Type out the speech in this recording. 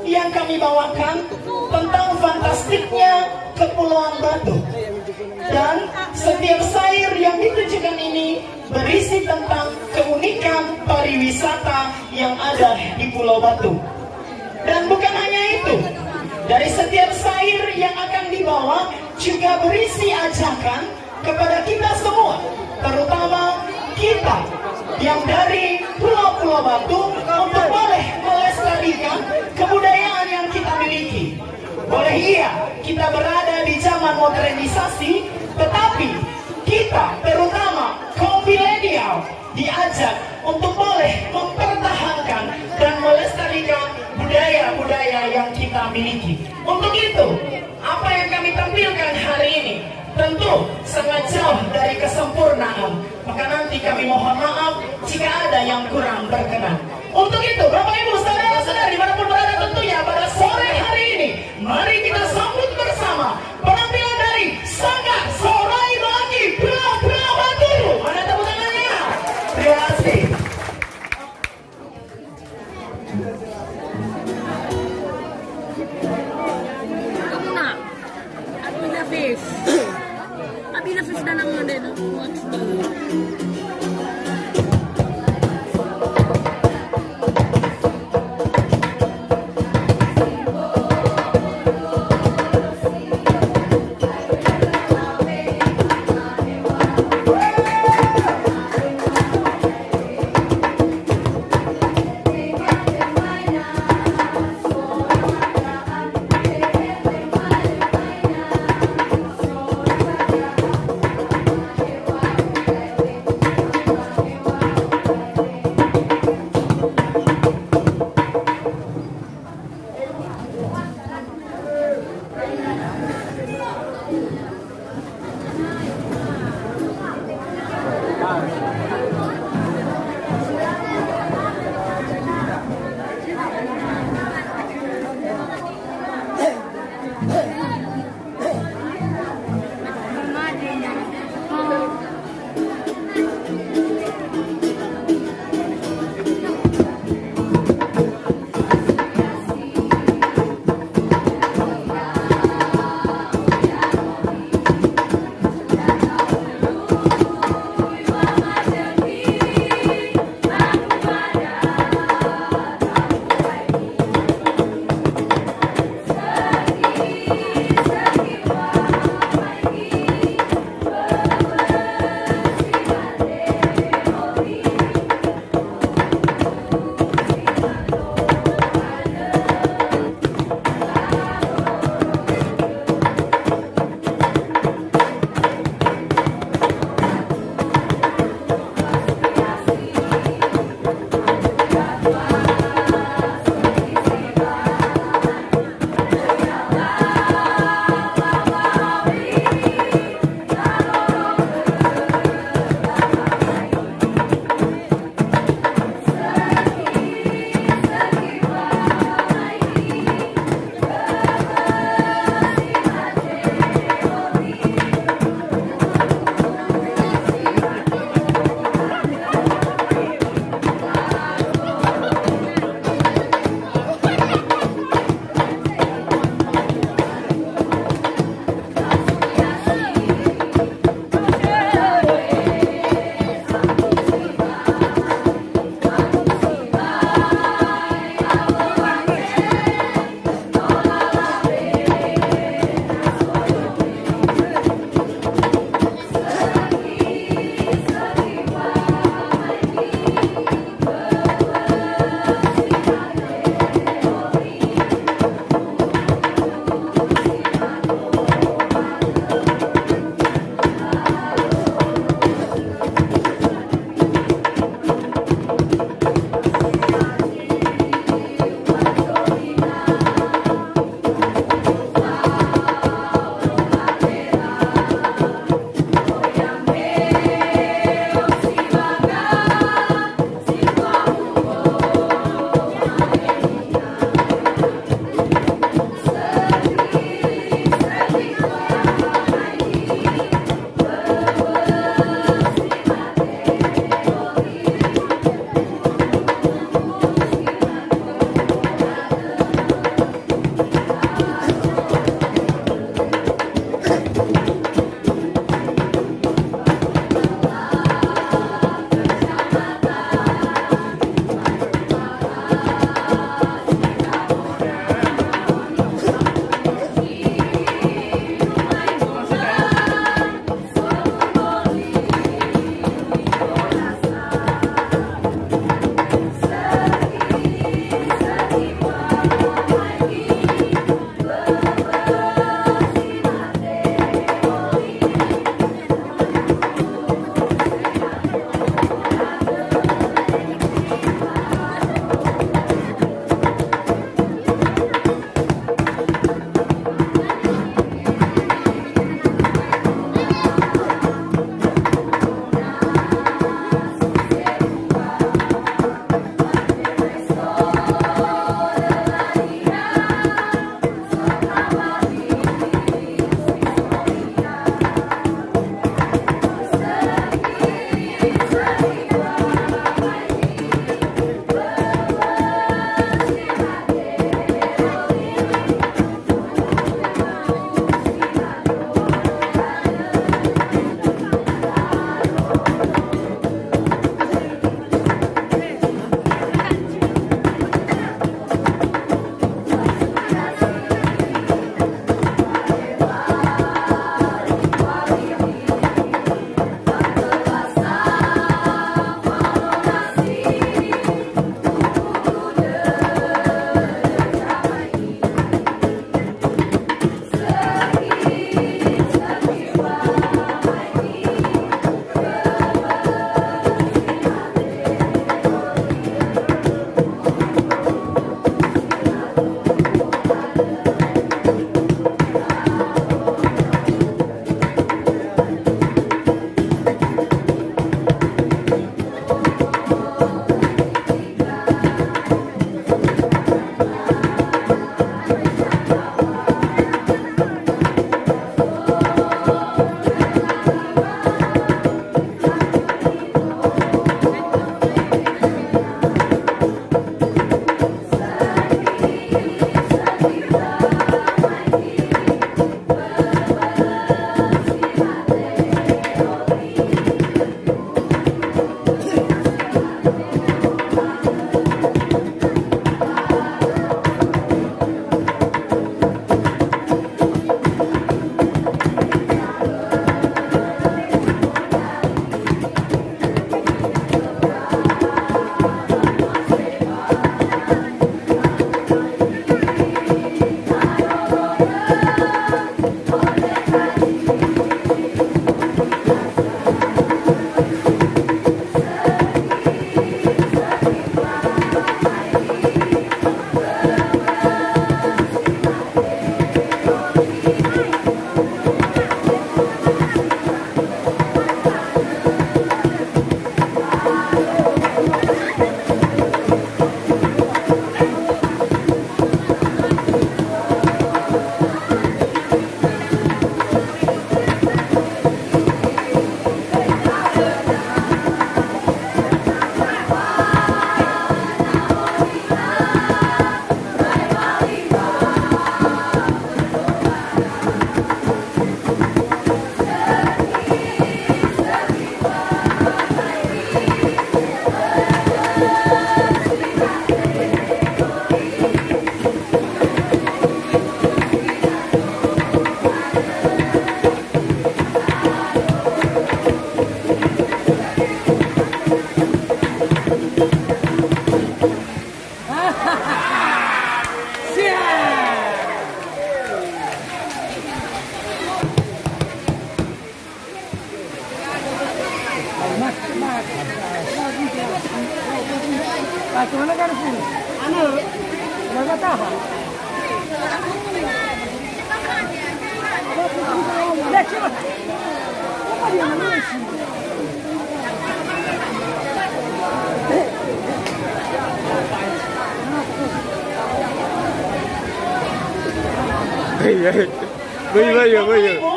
yang kami bawakan tentang fantastiknya Kepulauan Batu. Dan setiap sayur yang ditujukan ini berisi tentang keunikan pariwisata yang ada di Pulau Batu. Dan bukan hanya itu, dari setiap sayur yang akan dibawa juga berisi ajakan kepada kita semua, terutama kita yang dari Pulau Batu, untuk boleh melestarikan kebudayaan yang kita miliki. Boleh iya, kita berada di zaman modernisasi, tetapi kita terutama kaum milenial diajak untuk boleh mempertahankan dan melestarikan budaya-budaya yang kita miliki. Untuk itu, apa yang kami tampilkan hari ini tentu sangat jauh dari kesempurnaan. Maka nanti kami mohon maaf jika ada yang kurang berkenan. Untuk itu, Bapak Ibu, saudara-saudari dimanapun berada, tentunya pada sore hari ini, mari kita sambut bersama penampilan dari Sanggar Sorai Bagi Pulau Batu. Mana tepuk tangannya? Terima kasih. Kamu nak? Aku Nafis. Abi Nafis dan nama dia. Gimana kan sih? Anu, nggak tahu. Lihat coba. Apa dia namanya sih? Iya, iya, iya.